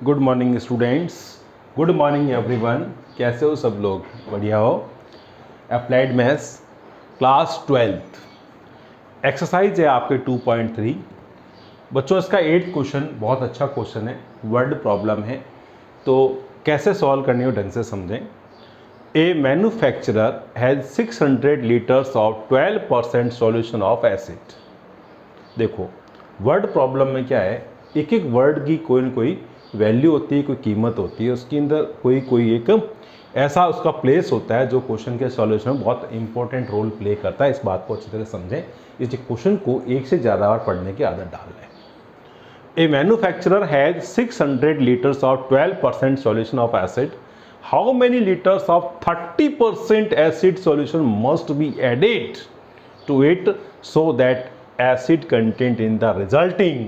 Good morning students, good morning everyone. कैसे हो सब लोग? बढ़िया हो? Applied maths class 12th exercise है आपके 2.3। बच्चों इसका 8th क्वेश्चन बहुत अच्छा क्वेश्चन है, वर्ड प्रॉब्लम है, तो कैसे सॉल्व करनी हो ढंग से समझें। A manufacturer has 600 litres of 12% solution of acid. देखो वर्ड प्रॉब्लम में क्या है, एक एक वर्ड की कोई ना कोई वैल्यू होती है, कोई कीमत होती है, उसके अंदर कोई एक ऐसा उसका प्लेस होता है जो क्वेश्चन के सॉल्यूशन में बहुत इंपॉर्टेंट रोल प्ले करता है। इस बात को अच्छी तरह समझें, इस क्वेश्चन को एक से ज़्यादा बार पढ़ने की आदत डाल लें। A manufacturer has 600 litres of 12% solution of acid. How many litres of 30% acid solution must be added to it so that acid content in the resulting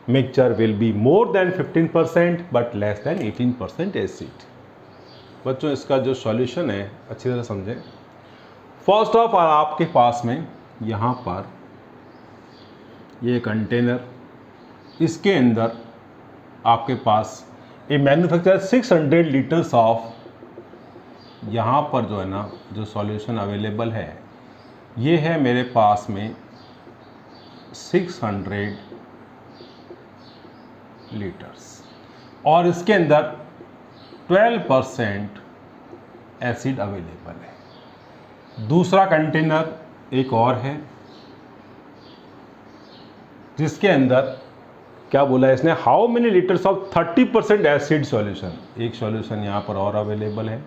mixture will be more than 15% but less than 18% acid। बच्चों इसका जो solution है अच्छी तरह समझें। First of all आपके पास में यहाँ पर ये कंटेनर, इसके अंदर आपके पास ए मैन्युफैक्चरर 600 लीटर्स ऑफ, यहाँ पर जो है ना जो सॉल्यूशन अवेलेबल है ये है मेरे पास में 600 लीटर्स और इसके अंदर 12% एसिड अवेलेबल है। दूसरा कंटेनर एक और है जिसके अंदर क्या बोला है इसने, how many litres of 30% acid solution. एक सॉल्यूशन यहाँ पर और अवेलेबल है,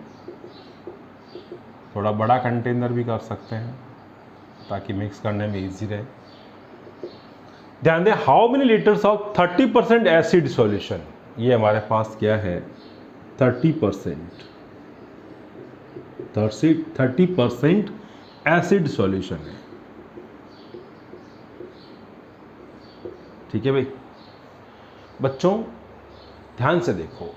थोड़ा बड़ा कंटेनर भी कर सकते हैं ताकि मिक्स करने में इजी रहे। ध्यान दें, how many litres of 30% acid solution, ये हमारे पास क्या है 30% एसिड सॉल्यूशन है। ठीक है भाई बच्चों, ध्यान से देखो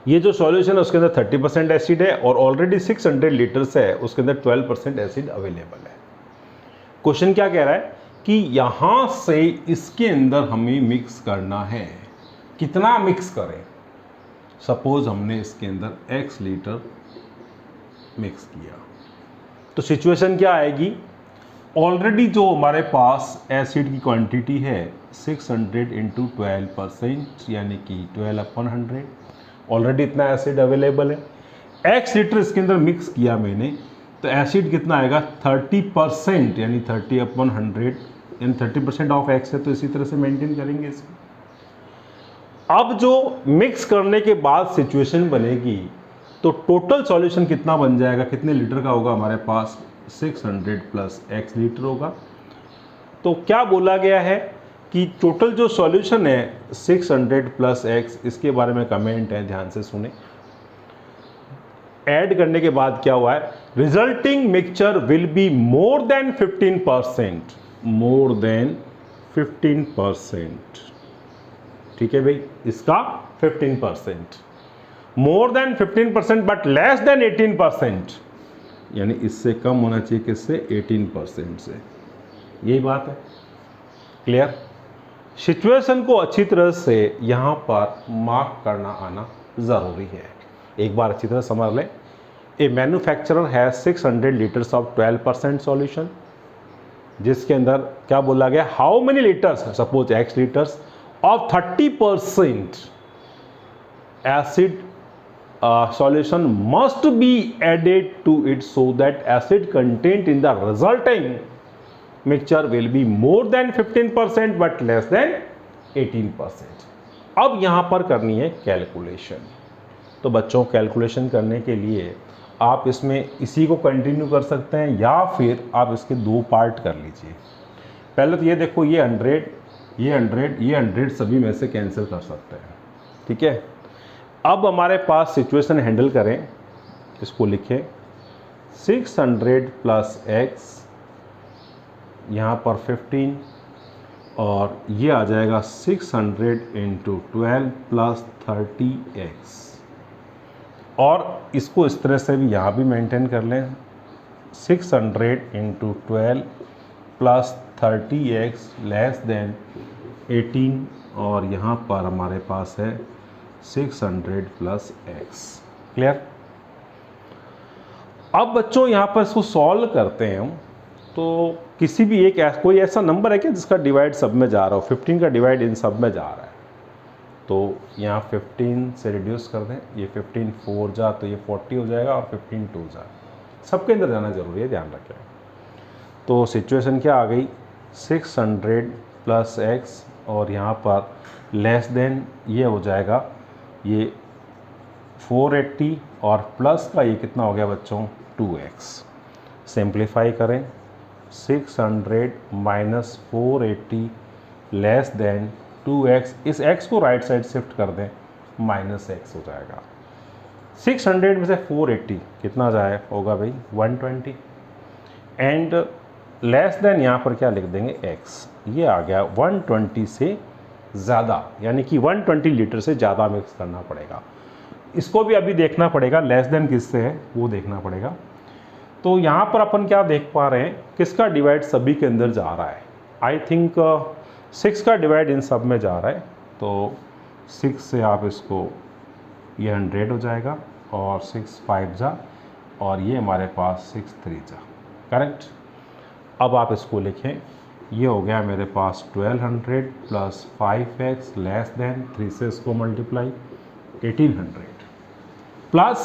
ये जो सॉल्यूशन है उसके अंदर 30% एसिड है और ऑलरेडी 600 लीटर्स है, उसके अंदर 12% एसिड अवेलेबल है। क्वेश्चन क्या कह रहा है कि यहां से इसके अंदर हमें मिक्स करना है। कितना मिक्स करें? सपोज हमने इसके अंदर x लीटर मिक्स किया तो सिचुएशन क्या आएगी, ऑलरेडी जो हमारे पास एसिड की क्वांटिटी है 600 इंटू 12% यानी कि 12/100, ऑलरेडी इतना एसिड अवेलेबल है। x लीटर इसके अंदर मिक्स किया मैंने तो एसिड कितना आएगा 30% यानी 30/100 यानी 30% ऑफ x है, तो इसी तरह से मेंटेन करेंगे इसको। अब जो मिक्स करने के बाद सिचुएशन बनेगी तो टोटल सॉल्यूशन कितना बन जाएगा, कितने लीटर का होगा हमारे पास, 600 प्लस x लीटर होगा। तो क्या बोला गया है कि टोटल जो सॉल्यूशन है 600 प्लस x, इसके बारे में कमेंट है, ध्यान से सुने। ऐड करने के बाद क्या हुआ है, resulting mixture will be more than 15%, more than 15%। ठीक है भाई, इसका 15%, मोर देन 15% बट लेस देन 18%, यानी इससे कम होना चाहिए किससे, 18% से। यही बात है, क्लियर। सिचुएशन को अच्छी तरह से यहाँ पर मार्क करना आना ज़रूरी है। एक बार अच्छी तरह समझ लें। A manufacturer has 600 litres of 12% solution, जिसके अंदर क्या बोला गया, how many litres, suppose x litres of 30% acid solution must be added to it so that acid content in the resulting mixture will be more than 15% but less than 18%। अब यहाँ पर करनी है कैलकुलेशन। तो बच्चों कैलकुलेशन करने के लिए आप इसमें इसी को कंटिन्यू कर सकते हैं या फिर आप इसके दो पार्ट कर लीजिए। पहले तो ये देखो, ये 100 ये 100 ये 100 सभी में से कैंसिल कर सकते हैं। ठीक है, अब हमारे पास सिचुएशन हैंडल करें, इसको लिखें 600 प्लस x, यहाँ पर 15 और ये आ जाएगा 600 इंटू 12 प्लस 30x, और इसको इस तरह से भी यहाँ भी मेंटेन कर लें, 600 into 12 plus 30x less than 18 और यहाँ पर हमारे पास है 600 प्लस x। क्लियर? अब बच्चों यहाँ पर इसको सॉल्व करते हैं हम। तो किसी भी एक कोई ऐसा नंबर है क्या जिसका डिवाइड सब में जा रहा हो? 15 का डिवाइड इन सब में जा रहा है, तो यहाँ 15 से रिड्यूस कर दें, ये 15 4 जा तो ये 40 हो जाएगा, और 15 2 जा, सबके अंदर जाना जरूरी है, ध्यान रखें। तो सिचुएशन क्या आ गई? 600 प्लस x, और यहाँ पर लेस देन ये हो जाएगा ये 480, और प्लस का ये कितना हो गया बच्चों? 2x। सिंप्लीफाई करें, 600 माइनस 480 लेस देन 2x, इस x को राइट साइड शिफ्ट कर दें, माइनस x हो जाएगा। 600 में से 480 कितना जाए होगा भाई? 120, एंड लेस देन यहाँ पर क्या लिख देंगे? x। ये आ गया 120 से ज़्यादा, यानी कि 120 लीटर से ज़्यादा मिक्स करना पड़ेगा। इसको भी अभी देखना पड़ेगा, लेस देन किससे है वो देखना पड़ेगा। तो यहाँ पर अपन क्या देख पा रहे हैं, किसका डिवाइड सभी के अंदर जा रहा है? आई थिंक 6 का डिवाइड इन सब में जा रहा है, तो 6 से आप इसको, ये 100 हो जाएगा, और 6 5 जा, और ये हमारे पास 6 3 जा। करेक्ट? अब आप इसको लिखें, ये हो गया मेरे पास 1200 प्लस 5x लेस देन 3 से इसको मल्टीप्लाई 1800, प्लस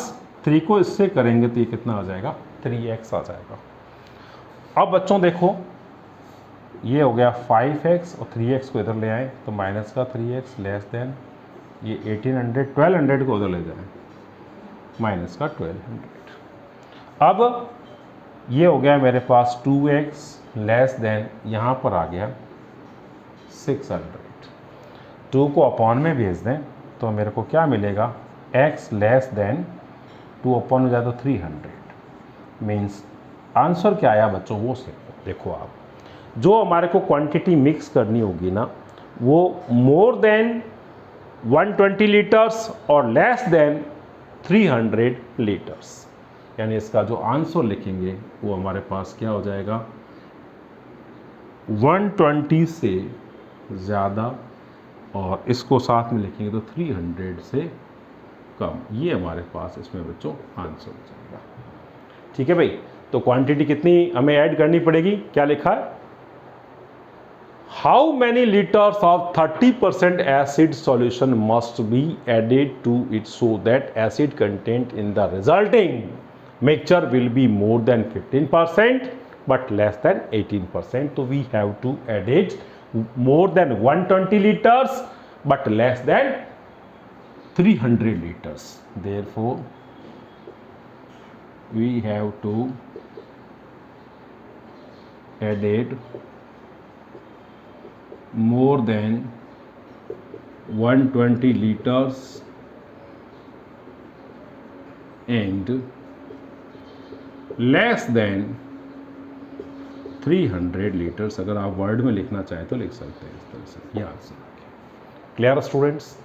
3 को इससे करेंगे तो ये कितना आ जाएगा? 3x आ जाएगा। अब बच्चों देखो, ये हो गया 5x, और 3x को इधर ले आए तो माइनस का 3x लेस देन ये 1800, 1200 को उधर ले जाएं, माइनस का 1200। अब ये हो गया मेरे पास 2x लेस देन, यहाँ पर आ गया 600। 2 को अपॉन में भेज दें तो मेरे को क्या मिलेगा? x लेस देन 2 अपॉन हो जाए तो 300। मीन्स आंसर क्या आया बच्चों? वो से देखो आप, जो हमारे को क्वांटिटी मिक्स करनी होगी ना, वो मोर देन 120 लीटर्स और लेस देन 300 लीटर्स, यानी इसका जो आंसर लिखेंगे वो हमारे पास क्या हो जाएगा? 120 से ज़्यादा, और इसको साथ में लिखेंगे तो 300 से कम। ये हमारे पास इसमें बच्चों आंसर हो जाएगा। ठीक है भाई? तो क्वांटिटी कितनी हमें ऐड करनी पड़ेगी? क्या लिखा है? How many litres of 30% acid solution must be added to it so that acid content in the resulting mixture will be more than 15% but less than 18%. So we have to add it more than 120 liters but less than 300 liters. Therefore we have to add it more than 120 liters and less than 300 litres. अगर आप word में लिखना चाहें तो लिख सकते हैं इस तरह से। ये आंसर। Clear students?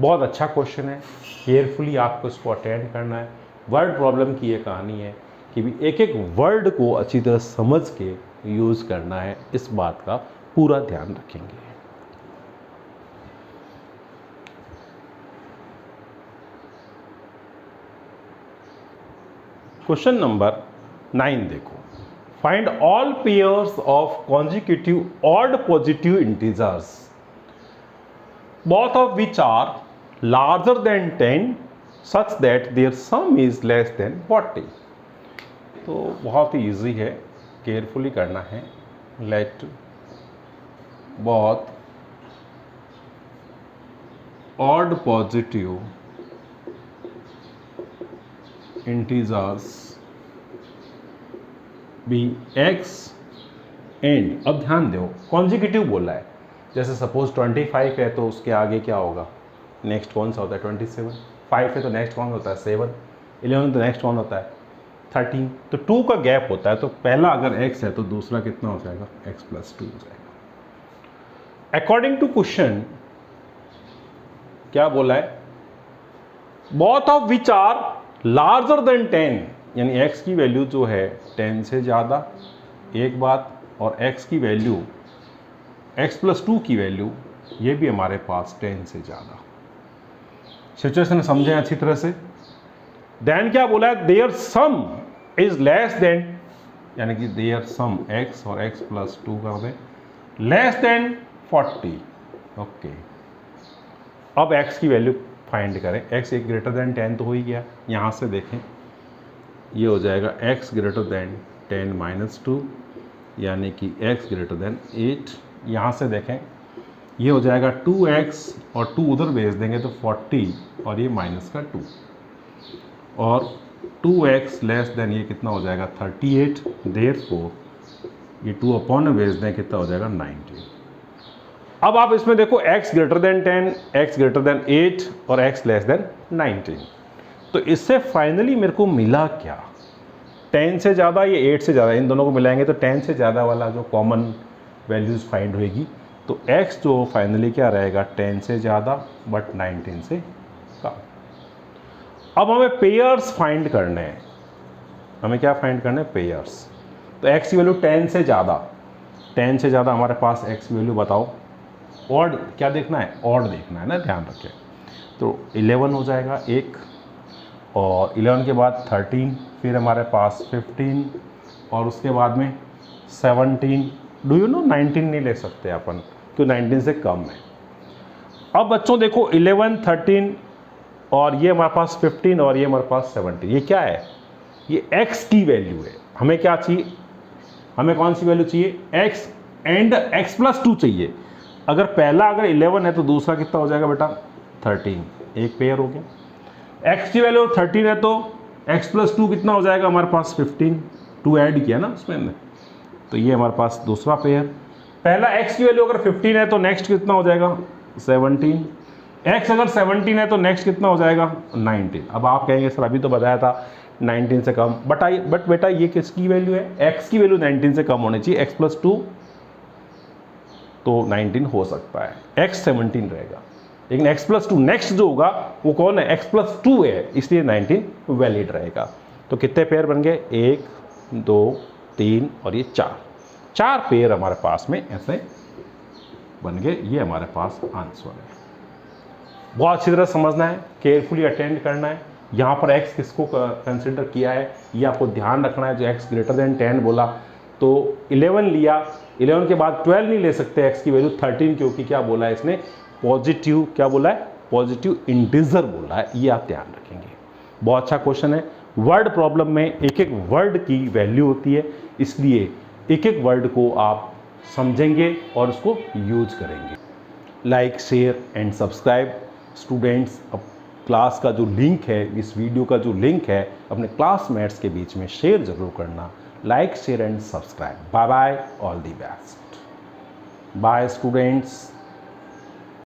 बहुत अच्छा क्वेश्चन है, केयरफुली आपको इसको अटेंड करना है। वर्ड प्रॉब्लम की ये कहानी है कि भी एक एक वर्ड को अच्छी तरह समझ के यूज़ करना है, इस बात का पूरा ध्यान रखेंगे। क्वेश्चन नंबर 9 देखो, find all pairs of consecutive odd positive integers both of which are larger than 10 such that their sum is less than 40। तो बहुत ही ईजी है, केयरफुली करना है। Let both odd positive integers be x and, अब ध्यान दो consecutive बोला है, जैसे सपोज 25 है तो उसके आगे क्या होगा? नेक्स्ट कौन सा होता है? 27। 5 है तो नेक्स्ट कौन होता है? 7। 11 तो नेक्स्ट कौन होता है? 13। तो 2 का गैप होता है, तो पहला अगर x है तो दूसरा कितना हो जाएगा? x + 2 हो जाएगा। अकॉर्डिंग टू क्वेश्चन क्या बोला है? Both of which are larger than 10, यानी x की वैल्यू जो है 10 से ज़्यादा, एक बात, और x की वैल्यू x + 2 की वैल्यू ये भी हमारे पास 10 से ज़्यादा। सिचुएशन समझें अच्छी तरह से। देन क्या बोला है, there some is less than, यानी कि देयर सम x और x प्लस 2 का है लेस देन 40। ओके, अब x की वैल्यू फाइंड करें। x एक ग्रेटर देन 10 तो हो ही गया, यहाँ से देखें ये हो जाएगा x ग्रेटर देन 10 माइनस 2, यानी कि x ग्रेटर देन 8। यहाँ से देखें ये हो जाएगा 2x और 2 उधर भेज देंगे तो 40 और ये माइनस का 2, और 2x लेस देन ये कितना हो जाएगा 38। देयरफॉर ये 2 अपॉन में भेज दें कितना हो जाएगा 19। अब आप इसमें देखो x greater than 10, x greater than 8 और x लेस देन 19। तो इससे फाइनली मेरे को मिला क्या, 10 से ज़्यादा या 8 से ज़्यादा, इन दोनों को मिलाएंगे तो 10 से ज़्यादा वाला जो कॉमन वैल्यूज़ फाइंड होएगी। तो x जो फाइनली क्या रहेगा 10 से ज़्यादा बट 19 से कम। अब हमें पेयर्स फाइंड करने हैं, हमें क्या फाइंड करना है, पेयर्स। तो x की वैल्यू 10 से ज़्यादा हमारे पास x की वैल्यू बताओ। ऑड क्या देखना है, ऑड देखना है ना, ध्यान रखें। तो 11 हो जाएगा एक, और 11 के बाद 13, फिर हमारे पास 15 और उसके बाद में 17। डू यू नो 19 नहीं ले सकते अपन, क्योंकि 19 से कम है। अब बच्चों देखो 11, 13 और ये हमारे पास 15 और ये हमारे पास 17, ये क्या है, ये x की वैल्यू है। हमें क्या चाहिए, हमें कौन सी वैल्यू चाहिए, x एंड x प्लस 2 चाहिए। अगर पहला अगर 11 है तो दूसरा कितना हो जाएगा बेटा 13, एक पेयर हो गया। x की वैल्यू 13 है तो x प्लस 2 कितना हो जाएगा हमारे पास 15, 2 ऐड किया ना उसमें, तो ये हमारे पास दूसरा पेयर। पहला x की वैल्यू अगर 15 है तो नेक्स्ट कितना हो जाएगा 17, x अगर 17 है तो नेक्स्ट कितना हो जाएगा 19। अब आप कहेंगे सर अभी तो बताया था 19 से कम, बट बेटा ये किसकी वैल्यू है, x की वैल्यू 19 से कम होनी चाहिए। x प्लस 2 तो 19 हो सकता है, x 17 रहेगा, लेकिन x प्लस 2 नेक्स्ट जो होगा वो कौन है, x प्लस 2 है, इसलिए 19 वैलिड रहेगा। तो कितने पेयर बन गए, 1 2 3 और ये 4 पेयर हमारे पास में ऐसे बन गए। ये हमारे पास आंसर है। बहुत अच्छी तरह समझना है, केयरफुली अटेंड करना है। यहाँ पर x किसको कंसिडर किया है ये आपको ध्यान रखना है। जो x ग्रेटर देन 10 बोला तो 11 लिया, 11 के बाद 12 नहीं ले सकते, x की वैल्यू 13, क्योंकि क्या बोला है इसने, पॉजिटिव, क्या बोला है, पॉजिटिव इंटीजर बोला है। ये आप ध्यान रखेंगे, बहुत अच्छा क्वेश्चन है। वर्ड प्रॉब्लम में एक एक वर्ड की वैल्यू होती है, इसलिए एक एक वर्ड को आप समझेंगे और उसको यूज करेंगे। Like share and subscribe. Students, अब क्लास का जो लिंक है, इस वीडियो का जो लिंक है, अपने क्लासमेट्स के बीच में शेयर जरूर करना। Like share and subscribe. Bye bye, all the best. Bye students.